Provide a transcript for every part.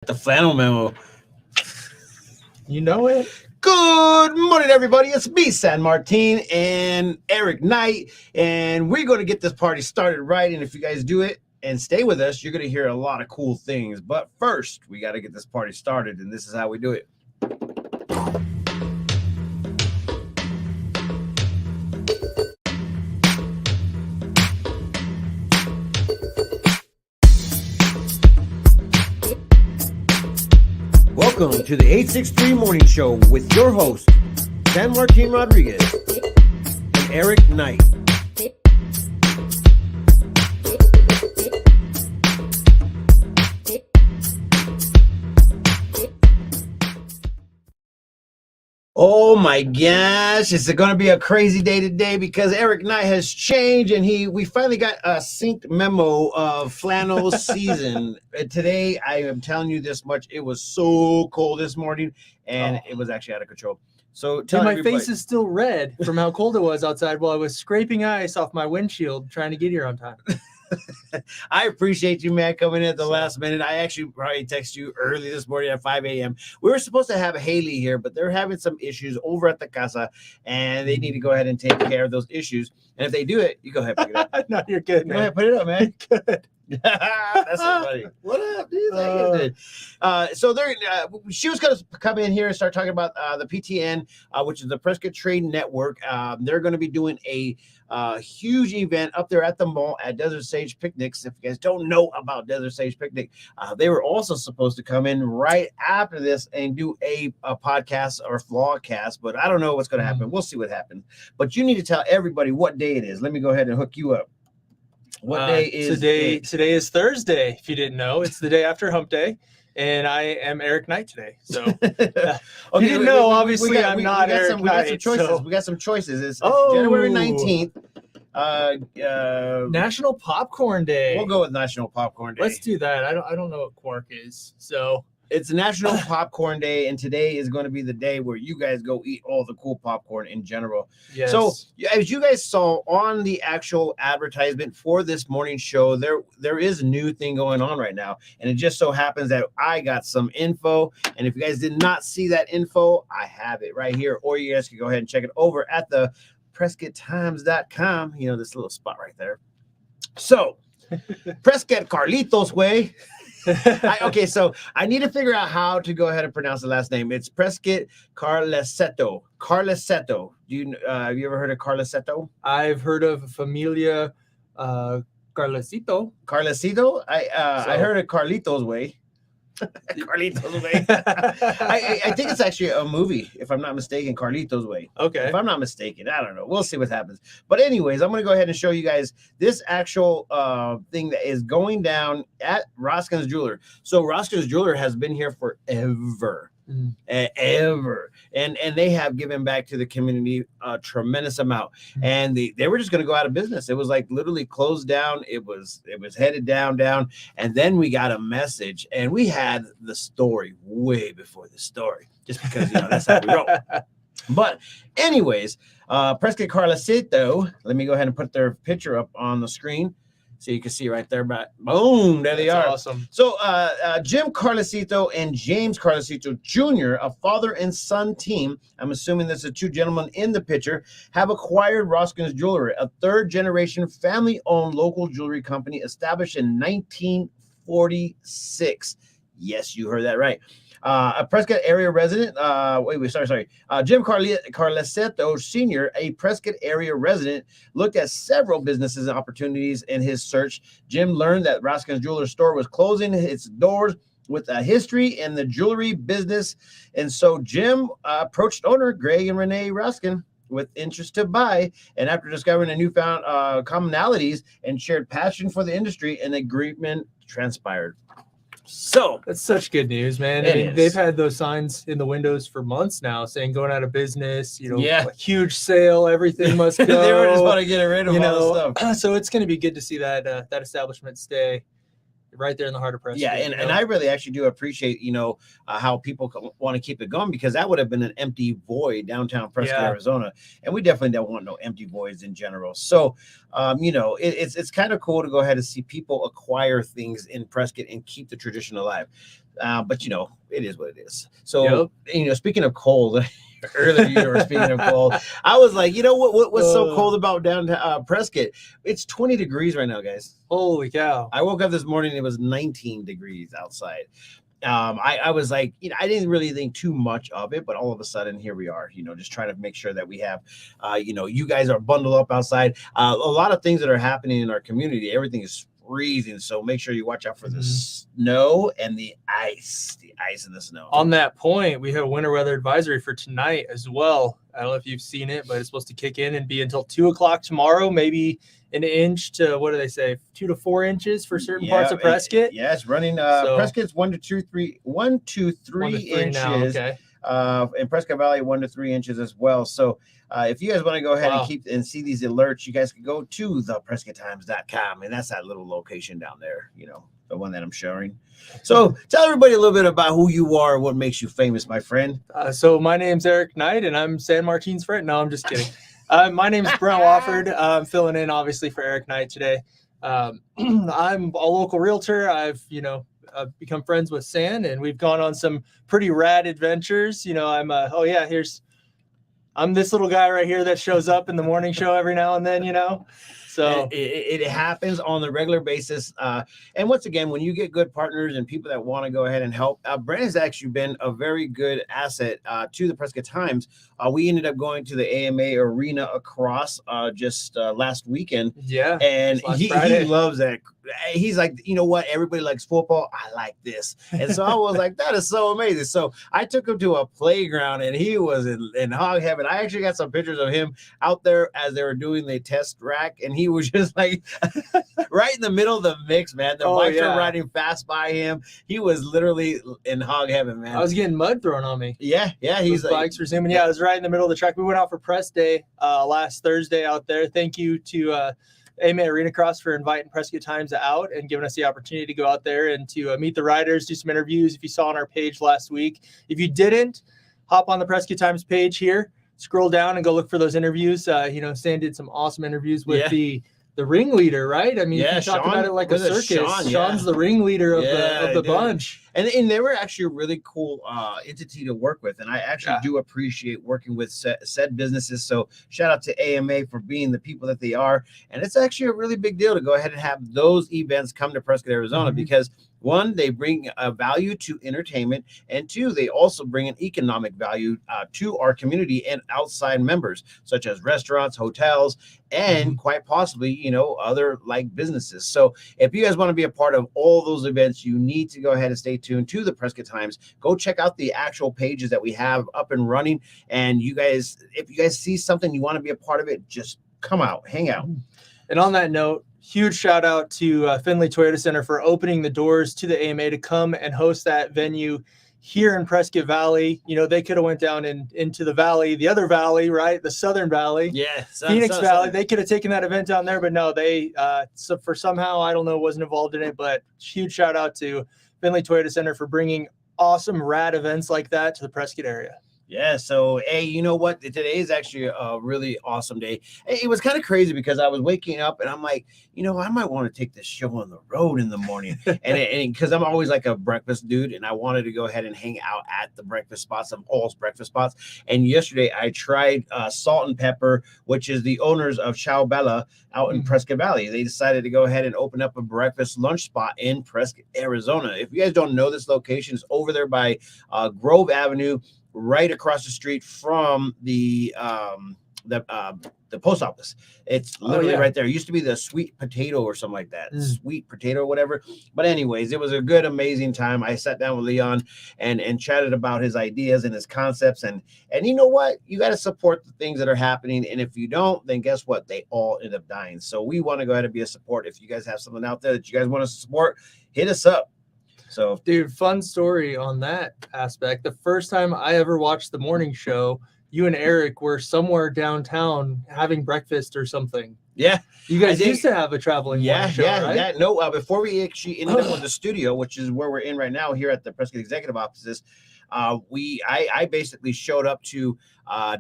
The flannel memo. You know it. Good morning, everybody. It's me, San Martin, and Erik Knight, and we're going to get this party started right. And if you guys do it and stay with us, you're going to hear a lot of cool things. But first, we got to get this party started, and this is how we do it. Welcome to the 863 Morning Show with your host, San Martin Rodriguez and Erik Knight. Oh my gosh, it's going to be a crazy day today because Erik Knight has changed and we finally got a synced memo of flannel season. And today, I am telling you this much, it was so cold this morning and it was actually out of control. So Dude, my face is still red from how cold it was outside while I was scraping ice off my windshield trying to get here on time. I appreciate you, man, coming in at the last minute. I actually probably texted you early this morning at 5 a.m. We were supposed to have Haley here, but they're having some issues over at the casa, and they need to go ahead and take care of those issues. And if they do it, you go ahead and pick it up. No, you're good, man. Go ahead, put it up, man. Good. That's so funny. What up, dude? So she was going to come in here and start talking about the PTN, which is the Prescott Trade Network. They're going to be doing a huge event up there at the mall at Desert Sage Picnics. If you guys don't know about Desert Sage Picnic, they were also supposed to come in right after this and do a podcast or vlogcast, but I don't know what's going to happen. We'll see what happens. But you need to tell everybody what day it is. Let me go ahead and hook you up. What day is today? Today is Thursday. If you didn't know, it's the day after Hump Day, and I am Erik Knight today. So, okay, you didn't know, obviously, I'm not Erik Knight. We got some choices. It's January 19th. National Popcorn Day. We'll go with National Popcorn Day. Let's do that. I don't know what quark is, so. It's National Popcorn Day, and today is going to be the day where you guys go eat all the cool popcorn in general. Yes. So, as you guys saw on the actual advertisement for this morning show, there is a new thing going on right now, and it just so happens that I got some info, and if you guys did not see that info, I have it right here, or you guys can go ahead and check it over at the PrescottTimes.com, this little spot right there. So, Prescott Carlisto's way. So I need to figure out how to go ahead and pronounce the last name. It's Prescott Carlisto. Carlisto. Have you ever heard of Carlisto? I've heard of Familia Carlicito. Carlicito? I heard of Carlito's Way. Carlito's Way. I think it's actually a movie, if I'm not mistaken, Carlito's Way. Okay. If I'm not mistaken, I don't know. We'll see what happens. But anyways, I'm going to go ahead and show you guys this actual thing that is going down at Raskin's Jeweler. So Raskin's Jeweler has been here forever. Ever. And they have given back to the community a tremendous amount. And they were just going to go out of business. It was like literally closed down. It was headed down. And then we got a message, and we had the story way before the story, just because that's how we roll. But anyways, Prescott Carlisto, let me go ahead and put their picture up on the screen so you can see right there. But boom, there they are. Awesome. So Jim Carlisto and James Carlisto Jr., a father and son team, I'm assuming there's the two gentlemen in the picture, have acquired Raskin's Jewelry, a third-generation family-owned local jewelry company established in 1946. Yes, you heard that right. A Prescott area resident, Jim Carlisto Sr., a Prescott area resident, looked at several businesses and opportunities in his search. Jim learned that Raskin's Jewelry store was closing its doors with a history in the jewelry business. And so Jim approached owner Greg and Renee Raskin with interest to buy. And after discovering a newfound commonalities and shared passion for the industry, an agreement transpired. So that's such good news, man. I mean, they've had those signs in the windows for months now saying going out of business, a huge sale, everything must go. They were just want to get rid of all the stuff. So it's going to be good to see that that establishment stay right there in the heart of Prescott. Yeah, and I really actually do appreciate, how people want to keep it going, because that would have been an empty void downtown Prescott, Arizona. And we definitely don't want no empty voids in general. So, it's kind of cool to go ahead and see people acquire things in Prescott and keep the tradition alive. But it is what it is. So speaking of cold. Earlier you were speaking of cold. I was like, what's so cold about downtown Prescott? It's 20 degrees right now, guys. Holy cow. I woke up this morning, it was 19 degrees outside. I was like, I didn't really think too much of it, but all of a sudden here we are, just trying to make sure that we have, you guys are bundled up outside. A lot of things that are happening in our community, everything is freezing, so make sure you watch out for the snow and the ice and the snow. On that point, we have a winter weather advisory for tonight as well. I don't know if you've seen it, but it's supposed to kick in and be until 2:00 tomorrow, maybe an inch to, what do they say, 2 to 4 inches for certain parts of Prescott. It's running. Prescott's 1 to 3 inches. Now, okay. In Prescott Valley, 1 to 3 inches as well. So if you guys want to go ahead and keep and see these alerts, you guys can go to theprescotttimes.com, and that's that little location down there, the one that I'm showing. So tell everybody a little bit about who you are and what makes you famous, my friend. So my name's Erik Knight, and I'm San Martin's friend. No, I'm just kidding. My name's Brent Woodford. I'm filling in, obviously, for Erik Knight today. I'm a local realtor. I've become friends with San, and we've gone on some pretty rad adventures. I'm this little guy right here that shows up in the morning show every now and then, So it happens on a regular basis. And once again, when you get good partners and people that want to go ahead and help, Brent has actually been a very good asset to the Prescott Times. We ended up going to the AMA arena across just last weekend. Yeah. And he loves that. He's like, you know what? Everybody likes football. I like this. And so I was like, that is so amazing. So I took him to a playground and he was in hog heaven. I actually got some pictures of him out there as they were doing the test rack. And he was just like right in the middle of the mix, man. The bikes were riding fast by him. He was literally in hog heaven, man. I was getting mud thrown on me. Yeah. He's like, bikes were zooming. Yeah, I was right in the middle of the track. We went out for press day last Thursday out there. Thank you to AMA Arena Cross for inviting Prescott Times out and giving us the opportunity to go out there and to meet the riders, do some interviews. If you saw on our page last week, if you didn't, hop on the Prescott Times page here, scroll down and go look for those interviews. San did some awesome interviews with the ringleader, right? I mean, you talk about it like a circus. Sean's the ringleader of the bunch. And they were actually a really cool entity to work with. And I actually do appreciate working with said businesses. So shout out to AMA for being the people that they are. And it's actually a really big deal to go ahead and have those events come to Prescott, Arizona, because one, they bring a value to entertainment, and two, they also bring an economic value to our community and outside members, such as restaurants, hotels, and quite possibly, other like businesses. So if you guys want to be a part of all those events, you need to go ahead and stay tuned to the Prescott Times. Go check out the actual pages that we have up and running. And you guys, if you guys see something, you want to be a part of it, just come out, hang out. And on that note, huge shout out to Findlay Toyota Center for opening the doors to the AMA to come and host that venue here in Prescott Valley. They could have went down into the valley, the other valley, right? The Southern Valley. Yeah. Phoenix Valley. They could have taken that event down there, but no, they, for somehow, I don't know, wasn't involved in it, but huge shout out to Findlay Toyota Center for bringing awesome, rad events like that to the Prescott area. Yeah. So, hey, you know what? Today is actually a really awesome day. It was kind of crazy because I was waking up and I'm like, I might want to take this show on the road in the morning. and because I'm always like a breakfast dude, and I wanted to go ahead and hang out at the breakfast spots of all breakfast spots. And yesterday I tried Salt and Pepper, which is the owners of Chow Bella out in Prescott Valley. They decided to go ahead and open up a breakfast lunch spot in Prescott, Arizona. If you guys don't know, this location is over there by Grove Avenue, right across the street from the post office. It's literally right there. It used to be the Sweet Potato or something like that. Sweet Potato or whatever. But anyways, it was a good, amazing time. I sat down with Leon and chatted about his ideas and his concepts. And you know what? You got to support the things that are happening. And if you don't, then guess what? They all end up dying. So we want to go ahead and be a support. If you guys have something out there that you guys want to support, hit us up. So, dude, fun story on that aspect. The first time I ever watched the morning show, you and Eric were somewhere downtown having breakfast or something. Yeah. You guys used to have a traveling morning show, right? Yeah. No, before we actually ended up with the studio, which is where we're in right now here at the Prescott Executive Offices, I basically showed up to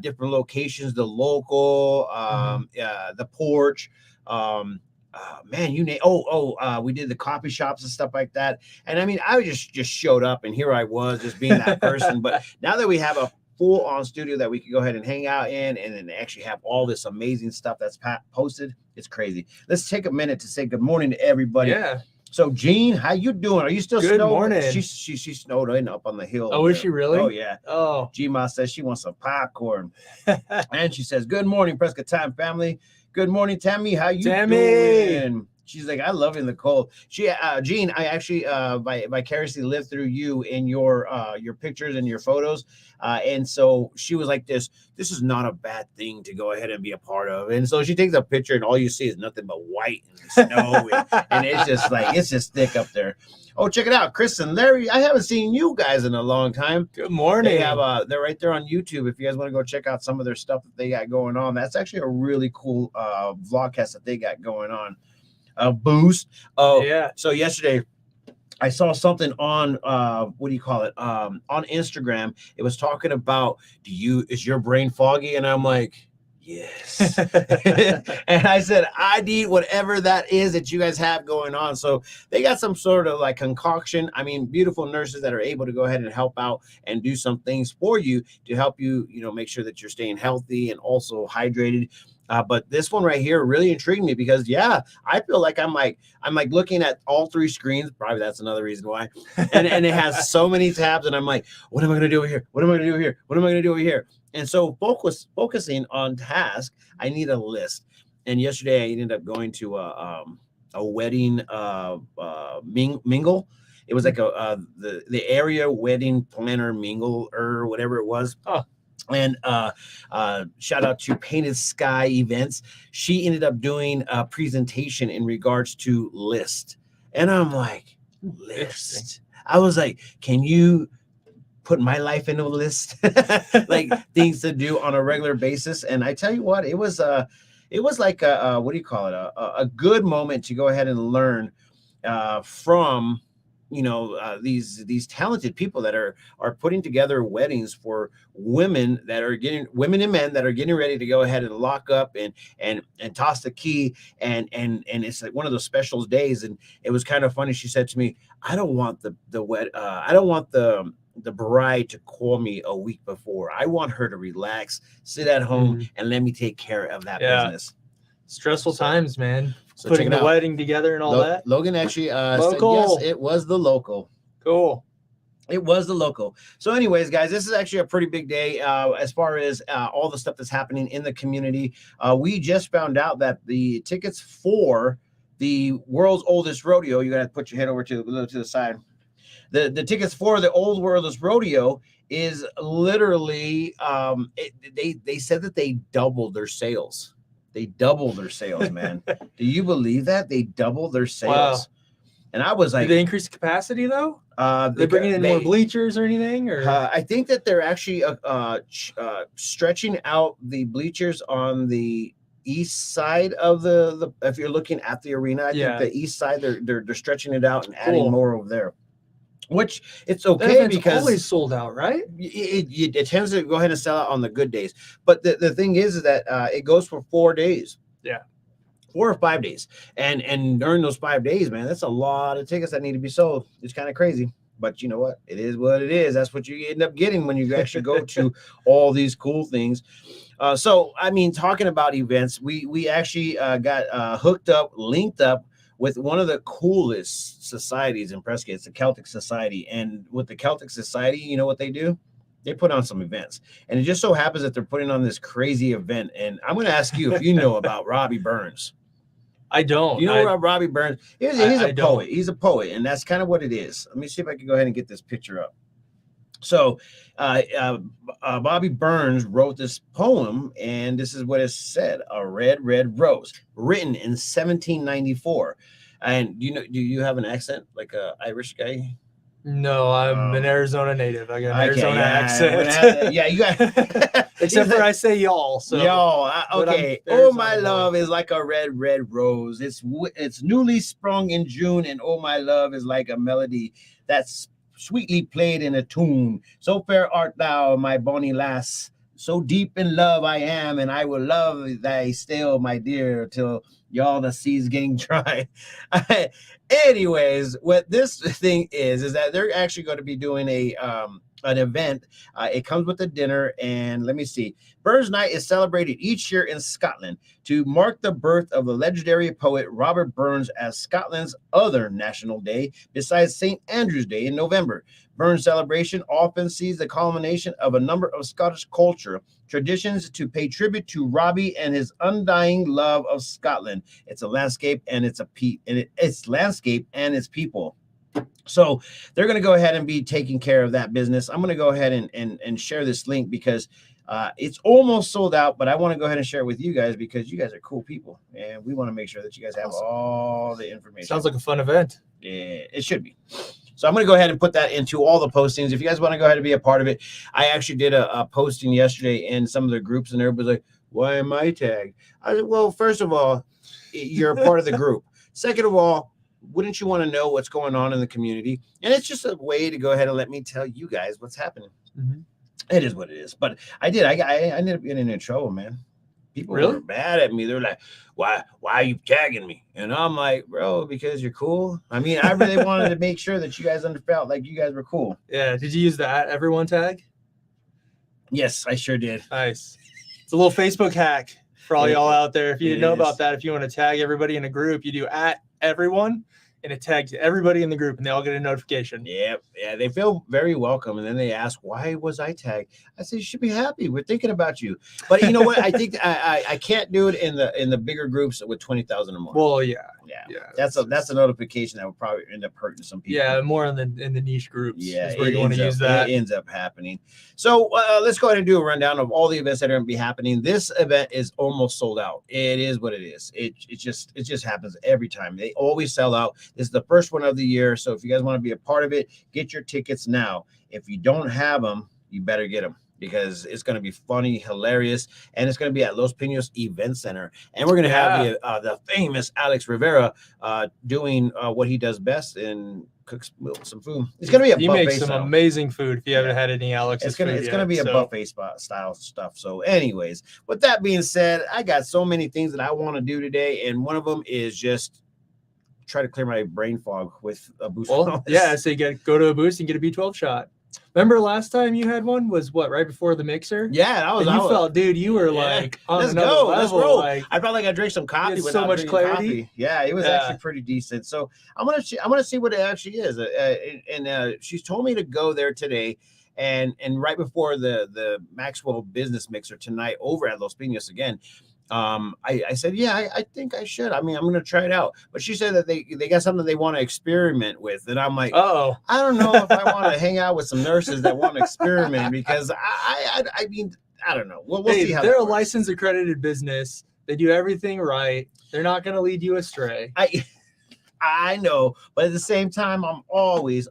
different locations, the local, the porch, man, we did the coffee shops and stuff like that. And I mean, I just showed up, and here I was just being that person. But now that we have a full on studio that we can go ahead and hang out in, and then actually have all this amazing stuff that's posted, it's crazy. Let's take a minute to say good morning to everybody. Yeah. So, Jean, how you doing? Are you still Good snowed? morning. She snowed in up on the hill. Oh, is she really? Oh, yeah. Oh. G-Ma says she wants some popcorn. And she says, good morning, Prescott Time family. Good morning, Tammy. How you doing? She's like, I love it in the cold. Jean, I actually vicariously lived through you in your pictures and your photos. And so she was like, this is not a bad thing to go ahead and be a part of. And so she takes a picture, and all you see is nothing but white and snow. and it's just thick up there. Oh, check it out, Chris and Larry. I haven't seen you guys in a long time. Good morning. They're right there on YouTube. If you guys want to go check out some of their stuff that they got going on, that's actually a really cool vlogcast that they got going on. Boost. Oh, yeah. So yesterday I saw something on on Instagram. It was talking about, is your brain foggy? And I'm like, yes. And I said, I need whatever that is that you guys have going on. So they got some sort of like concoction. I mean, beautiful nurses that are able to go ahead and help out and do some things for you to help you, make sure that you're staying healthy and also hydrated. But this one right here really intrigued me because, I feel like I'm looking at all three screens. Probably that's another reason why. And it has so many tabs, and I'm like, what am I going to do over here? What am I going to do here? What am I going to do over here? And so focusing on task, I need a list. And yesterday I ended up going to a wedding mingle. It was like the area wedding planner mingle or whatever it was. Oh. And shout out to Painted Sky Events. She ended up doing a presentation in regards to list. And I'm like, list. I was like, can you put my life into a list? Like things to do on a regular basis. And I tell you what, it was like a good moment to go ahead and learn from these talented people that are putting together weddings for women and men that are getting ready to go ahead and lock up and toss the key and it's like one of those special days. And it was kind of funny. She said to me, I don't want the bride to call me a week before. I want her to relax, sit at home, and let me take care of that business. Stressful times, man. So putting the wedding together and all that. Logan actually said yes, it was the local. Cool. It was the local. So anyways, guys, this is actually a pretty big day as far as all the stuff that's happening in the community. We just found out that the tickets for the world's oldest rodeo, you're going to put your head over to the side. The tickets for the old world's rodeo is literally, they said that they doubled their sales. They doubled their sales, man. Do you believe that? They doubled their sales. Wow. And I was like, did they increase the capacity though? They bringing in more bleachers or anything? Or I think that they're actually stretching out the bleachers on the east side of the if you're looking at the arena, I think the east side they're stretching it out and adding more over there. Which it's okay because always sold out, right? It tends to go ahead and sell out on the good days. But the thing is that it goes for 4 days. Yeah. 4 or 5 days. And during those 5 days, man, that's a lot of tickets that need to be sold. It's kind of crazy. But you know what? It is what it is. That's what you end up getting when you actually go to all these cool things. So, I mean, talking about events, we actually got linked up with one of the coolest societies in Prescott. It's the Celtic Society. And with the Celtic Society, you know what they do? They put on some events. And it just so happens that they're putting on this crazy event. And I'm going to ask you if you know about Robbie Burns. I don't. You know about Robbie Burns? He's a poet. He's a poet. And that's kind of what it is. Let me see if I can go ahead and get this picture up. So Bobby Burns wrote this poem, and this is what it said: "A red, red rose," written in 1794. And do you have an accent like a Irish guy? No, I'm an Arizona native. I got an Arizona accent. You got. Except for I say y'all. So y'all, okay. Oh, my love is like a red, red rose. It's newly sprung in June, and oh, my love is like a melody that's sweetly played in a tune. So fair art thou, my bonny lass, So deep in love I am, and I will love thy still, my dear, till y'all the seas getting dry. Anyways, what this thing is that they're actually going to be doing an event. It comes with a dinner, and let me see. Burns Night is celebrated each year in Scotland to mark the birth of the legendary poet Robert Burns as Scotland's other national day, besides St. Andrew's Day in November. Burns celebration often sees the culmination of a number of Scottish culture traditions to pay tribute to Robbie and his undying love of Scotland. It's a landscape and it's landscape and its people. So they're going to go ahead and be taking care of that business. I'm going to go ahead and share this link because it's almost sold out, but I want to go ahead and share it with you guys because you guys are cool people, and we want to make sure that you guys have all the information. Sounds like a fun event. Yeah, it should be. So I'm going to go ahead and put that into all the postings. If you guys want to go ahead and be a part of it, I actually did a posting yesterday in some of the groups, and everybody's like, why am I tagged? I said, well, first of all, you're a part of the group. Second of all, wouldn't you want to know what's going on in the community? And it's just a way to go ahead and let me tell you guys what's happening. Mm-hmm. It is what it is. But I ended up getting in trouble, man. People were mad at me. They're like, why are you tagging me? And I'm like, bro, because you're cool. I mean, I really wanted to make sure that you guys felt like you guys were cool. Yeah. Did you use the @everyone tag? Yes, I sure did. Nice. It's a little Facebook hack for all y'all out there. If you didn't know about that, if you want to tag everybody in a group, you do @everyone. And it tags everybody in the group, and they all get a notification. Yeah, they feel very welcome. And then they ask, "Why was I tagged?" I say, "You should be happy. We're thinking about you." But you know what? I think I can't do it in the bigger groups with 20,000 or more. Well, yeah. That's a notification that will probably end up hurting some people. Yeah, more in the niche groups. Yeah, is where you want to use that. It ends up happening. So let's go ahead and do a rundown of all the events that are going to be happening. This event is almost sold out. It is what it is. It just happens every time. They always sell out. This is the first one of the year. So if you guys want to be a part of it, get your tickets now. If you don't have them, you better get them, because it's going to be funny, hilarious, and it's going to be at Los Pinos Event Center. And we're going to have the famous Alex Rivera doing what he does best and cooks some food. It's going to be a buffet. He makes some amazing food. If you haven't had any Alex's food it's going to be a buffet style stuff. So anyways, with that being said, I got so many things that I want to do today, and one of them is just try to clear my brain fog with a boost. Well, yeah, so you go to a boost and get a B12 shot. Remember last time you had one was what, right before the mixer? Yeah, that was. And you felt, dude, you were like on let's another go, level. let's roll. Like, I felt like I drank some coffee with so much clarity. Coffee. Yeah, it was actually pretty decent. So I'm gonna see what it actually is. And she's told me to go there today, and right before the Maxwell Business Mixer tonight over at Los Pinos again. I said, yeah, I think I should. I mean, I'm going to try it out. But she said that they got something they want to experiment with. And I'm like, I don't know if I want to hang out with some nurses that want to experiment, because I mean, I don't know. We'll see how they're a licensed accredited business. They do everything right. They're not going to lead you astray. I know, but at the same time, I'm always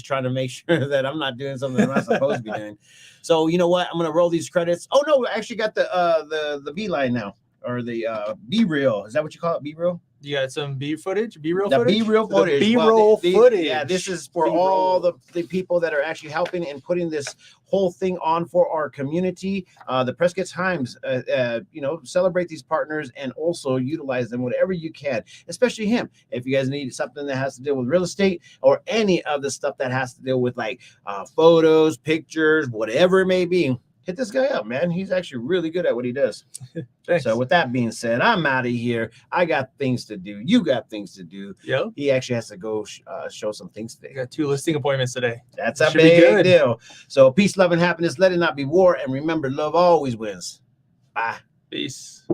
trying to make sure that I'm not doing something I'm not supposed to be doing. So you know what? I'm gonna roll these credits. Oh no, I actually got the B line now, or the B reel. Is that what you call it? B reel? You got some B footage, B-roll footage? B-roll footage. B-roll footage. Yeah, this is for all the people that are actually helping and putting this whole thing on for our community. The Prescott Times, celebrate these partners and also utilize them whatever you can, especially him. If you guys need something that has to deal with real estate or any of the stuff that has to deal with like photos, pictures, whatever it may be, hit this guy up, man. He's actually really good at what he does. So with that being said, I'm out of here. I got things to do. You got things to do. Yep. He actually has to go show some things today. I got 2 listing appointments today. That's a big deal. So peace, love, and happiness. Let it not be war. And remember, love always wins. Bye. Peace.